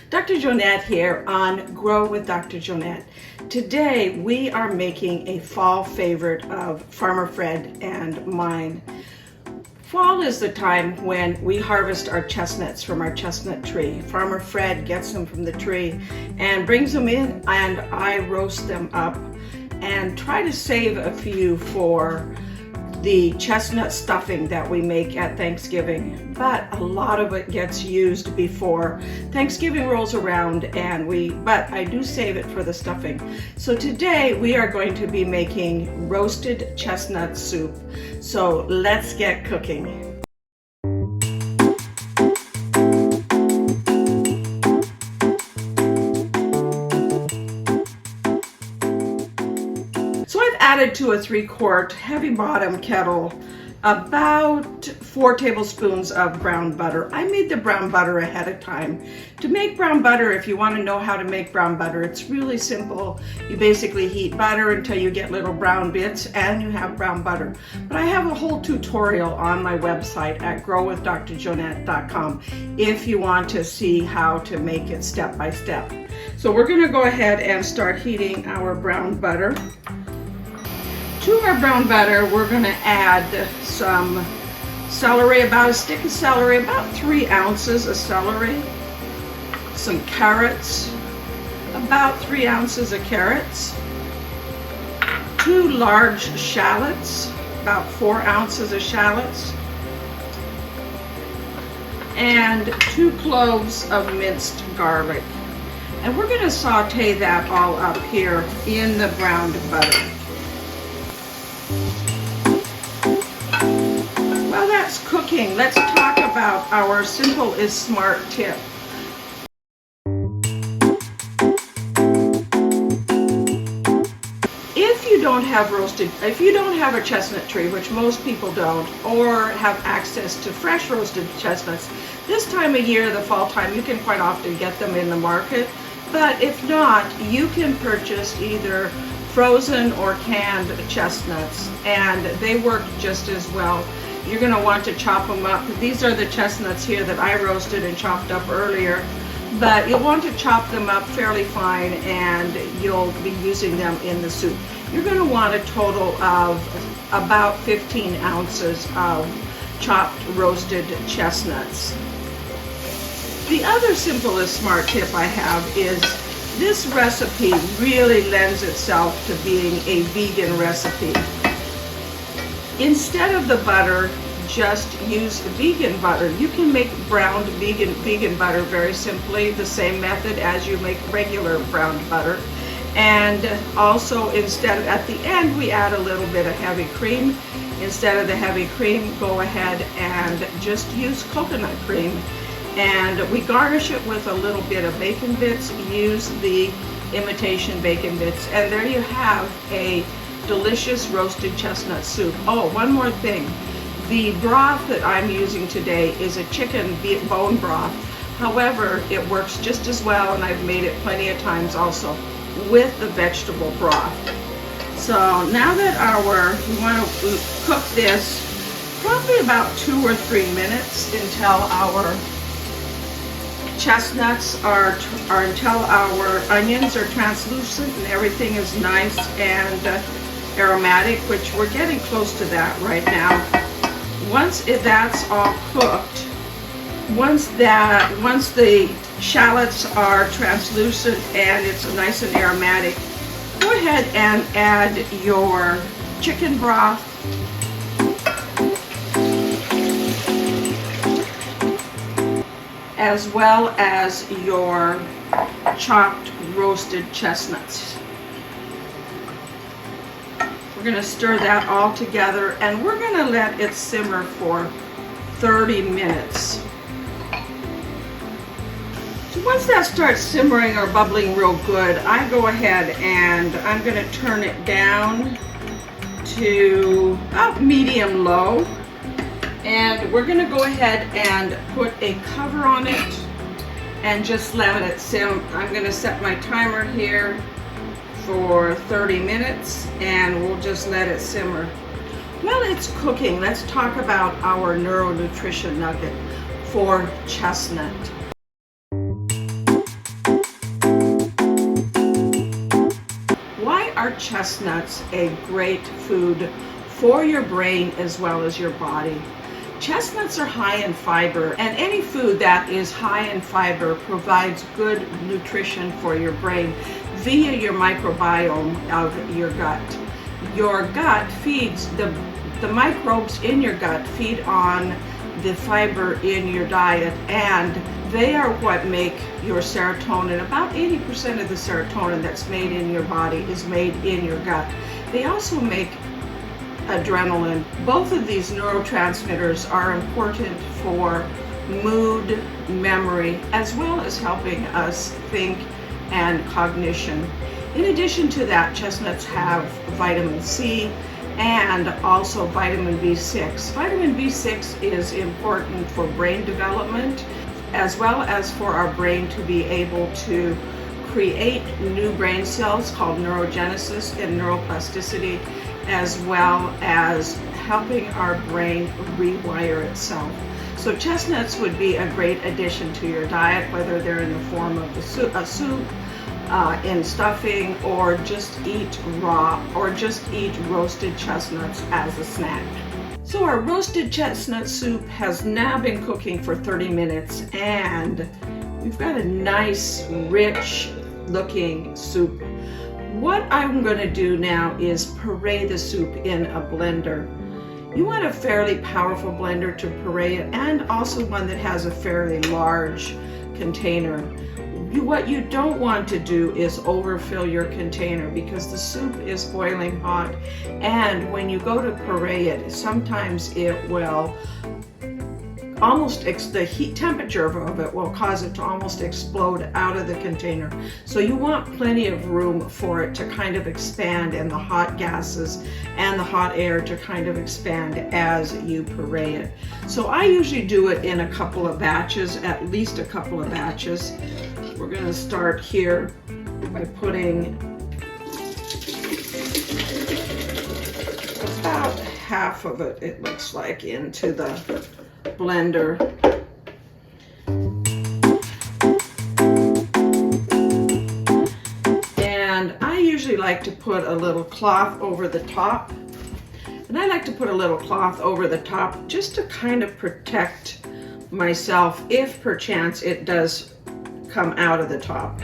Dr. Jonette here on Grow with Dr. Jonette. Today we are making a fall favorite of Farmer Fred and mine. Fall is the time when we harvest our chestnuts from our chestnut tree. Farmer Fred gets them from the tree and brings them in, and I roast them up and try to save a few for the chestnut stuffing that we make at Thanksgiving, but a lot of it gets used before Thanksgiving rolls around, but I do save it for the stuffing. So today we are going to be making roasted chestnut soup. So let's get cooking. So I've added to a 3-quart heavy bottom kettle about 4 tablespoons of brown butter. I made the brown butter ahead of time. To make brown butter, if you want to know how to make brown butter, it's really simple. You basically heat butter until you get little brown bits and you have brown butter. But I have a whole tutorial on my website at growwithdrjonette.com if you want to see how to make it step by step. So we're going to go ahead and start heating our brown butter. To our brown butter, we're going to add some celery, about a stick of celery, about 3 ounces of celery, some carrots, about 3 ounces of carrots, 2 large shallots, about 4 ounces of shallots, and 2 cloves of minced garlic. And we're going to saute that all up here in the browned butter. While that's cooking, let's talk about our simple is smart tip. If you don't have a chestnut tree, which most people don't, or have access to fresh roasted chestnuts, this time of year, the fall time, you can quite often get them in the market. But if not, you can purchase either frozen or canned chestnuts, and they work just as well. You're going to want to chop them up. These are the chestnuts here that I roasted and chopped up earlier, but you'll want to chop them up fairly fine and you'll be using them in the soup. You're going to want a total of about 15 ounces of chopped roasted chestnuts. The other simple is smart tip I have is this recipe really lends itself to being a vegan recipe. Instead of the butter, just use vegan butter. You can make browned vegan butter very simply, the same method as you make regular browned butter. And also, at the end, we add a little bit of heavy cream. Instead of the heavy cream, go ahead and just use coconut cream. And we garnish it with a little bit of bacon bits. Use the imitation bacon bits, and there you have a delicious roasted chestnut soup. Oh, one more thing. The broth that I'm using today is a chicken bone broth. However, it works just as well, and I've made it plenty of times also with the vegetable broth. So now that we want to cook this probably about 2 or 3 minutes until our chestnuts until our onions are translucent and everything is nice and aromatic, which we're getting close to that right now. Once that's all cooked, once the shallots are translucent and it's nice and aromatic, go ahead and add your chicken broth, as well as your chopped roasted chestnuts. We're going to stir that all together, and we're going to let it simmer for 30 minutes. So once that starts simmering or bubbling real good, I go ahead and I'm going to turn it down to about medium-low. And we're going to go ahead and put a cover on it and just let it simmer. I'm going to set my timer here for 30 minutes and we'll just let it simmer. While it's cooking, let's talk about our neuronutrition nugget for chestnut. chestnuts a great food for your brain as well as your body. Chestnuts are high in fiber, and any food that is high in fiber provides good nutrition for your brain via your microbiome of your gut. Your gut feeds, the microbes in your gut feed on the fiber in your diet, and they are what make your serotonin. About 80% of the serotonin that's made in your body is made in your gut. They also make adrenaline. Both of these neurotransmitters are important for mood, memory, as well as helping us think and cognition. In addition to that, chestnuts have vitamin C and also vitamin B6. Vitamin B6 is important for brain development, as well as for our brain to be able to create new brain cells called neurogenesis and neuroplasticity, as well as helping our brain rewire itself. So chestnuts would be a great addition to your diet, whether they're in the form of a soup, in stuffing, or just eat raw, or just eat roasted chestnuts as a snack. So our roasted chestnut soup has now been cooking for 30 minutes, and we've got a nice, rich looking soup. What I'm going to do now is puree the soup in a blender. You want a fairly powerful blender to puree it, and also one that has a fairly large container. What you don't want to do is overfill your container, because the soup is boiling hot, and when you go to puree it, sometimes it will almost, the heat temperature of it will cause it to almost explode out of the container. So you want plenty of room for it to kind of expand, and the hot gases and the hot air to kind of expand as you puree it. So I usually do it in a couple of batches, at least a couple of batches. We're going to start here by putting about half of it, it looks like, into the blender. And I usually like to put a little cloth over the top. And I like to put a little cloth over the top just to kind of protect myself if perchance it does come out of the top.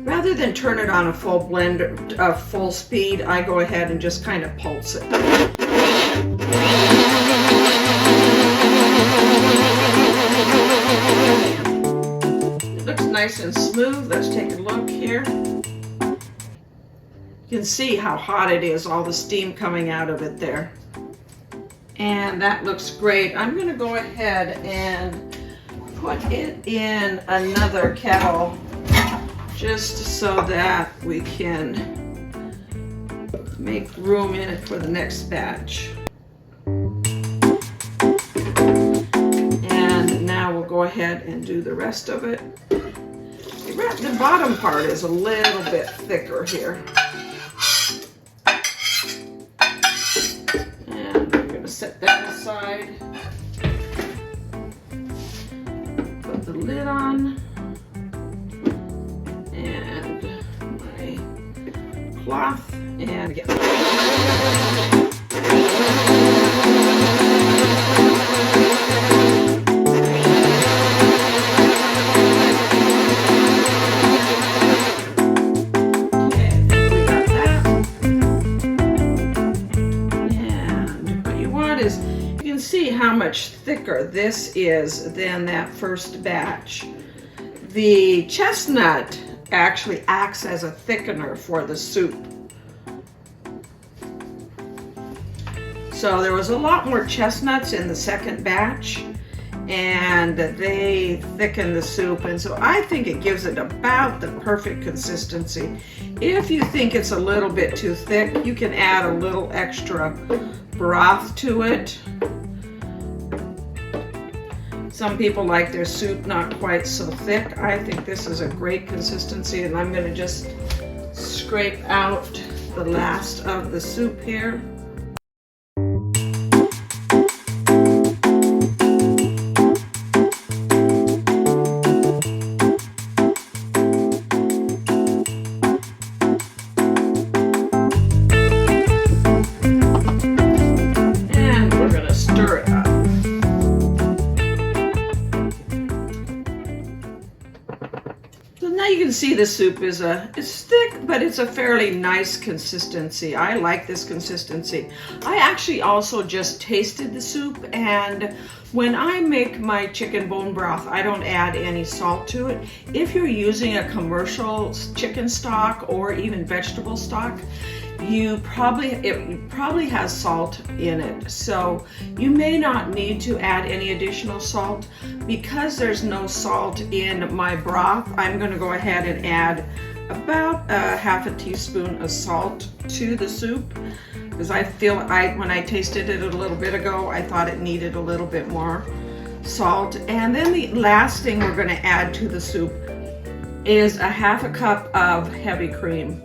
Rather than turn it on a full blender, full speed, I go ahead and just kind of pulse it. It looks nice and smooth. Let's take a look here. You can see how hot it is, all the steam coming out of it there. And that looks great. I'm going to go ahead and put it in another kettle just so that we can make room in it for the next batch. And now we'll go ahead and do the rest of it. The bottom part is a little bit thicker here. And I'm going to set that aside. Put the lid on. And my cloth. And again. See how much thicker this is than that first batch. The chestnut actually acts as a thickener for the soup. So there was a lot more chestnuts in the second batch, and they thicken the soup, and so I think it gives it about the perfect consistency. If you think it's a little bit too thick, you can add a little extra broth to it. Some people like their soup not quite so thick. I think this is a great consistency, and I'm going to just scrape out the last of the soup here. Now you can see the soup is it's thick, but it's a fairly nice consistency. I like this consistency. I actually also just tasted the soup, and when I make my chicken bone broth, I don't add any salt to it. If you're using a commercial chicken stock or even vegetable stock, it probably has salt in it, so you may not need to add any additional salt. Because there's no salt in my broth, I'm going to go ahead and add about half a teaspoon of salt to the soup, because I feel when I tasted it a little bit ago, I thought it needed a little bit more salt. And then the last thing we're going to add to the soup is a half a cup of heavy cream.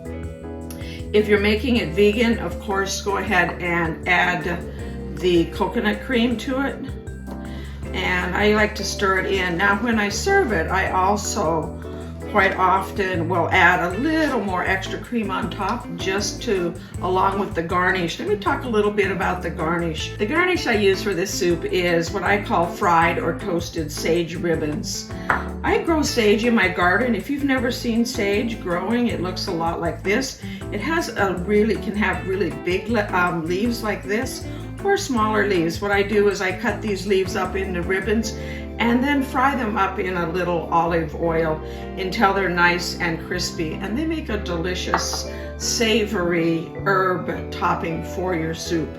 If you're making it vegan, of course, go ahead and add the coconut cream to it. And I like to stir it in. Now, when I serve it, I also quite often will add a little more extra cream on top, just to, along with the garnish. Let me talk a little bit about the garnish. The garnish I use for this soup is what I call fried or toasted sage ribbons. I grow sage in my garden. If you've never seen sage growing, it looks a lot like this. It has can have really big leaves like this, or smaller leaves. What I do is I cut these leaves up into ribbons and then fry them up in a little olive oil until they're nice and crispy. And they make a delicious savory herb topping for your soup.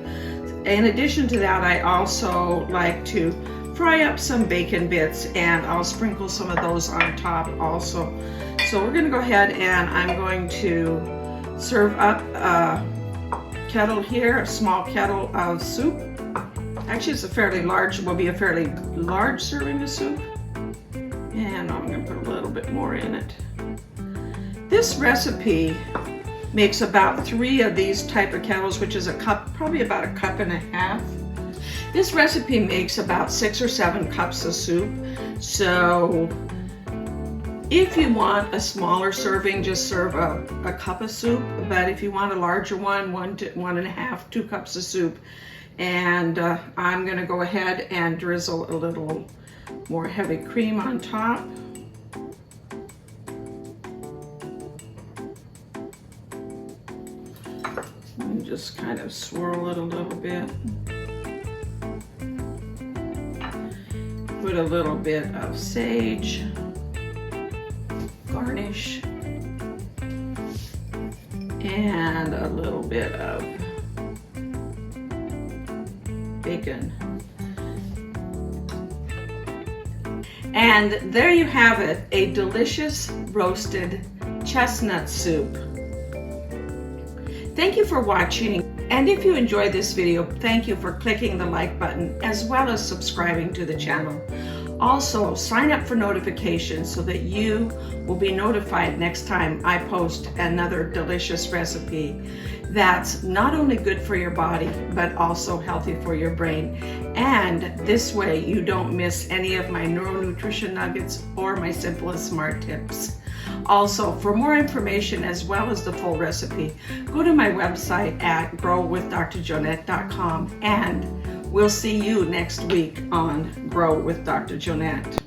In addition to that, I also like to fry up some bacon bits, and I'll sprinkle some of those on top also. So we're gonna go ahead and I'm going to serve up a kettle here, a small kettle of soup. Actually, it's will be a fairly large serving of soup. And I'm gonna put a little bit more in it. This recipe makes about 3 of these type of kettles, which is a cup, probably about a cup and a half. This recipe makes about 6 or 7 cups of soup. So if you want a smaller serving, just serve a cup of soup. But if you want a larger one, 1 to 1.5, 2 cups of soup. And I'm going to go ahead and drizzle a little more heavy cream on top. And just kind of swirl it a little bit. Put a little bit of sage, garnish, and a little bit of bacon. And there you have it, a delicious roasted chestnut soup. Thank you for watching, and if you enjoyed this video, thank you for clicking the like button as well as subscribing to the channel. Also, sign up for notifications so that you will be notified next time I post another delicious recipe that's not only good for your body, but also healthy for your brain. And this way you don't miss any of my neuronutrition nuggets or my simplest smart tips. Also, for more information as well as the full recipe, go to my website at growwithdrjonette.com, and we'll see you next week on Grow with Dr. Jonette.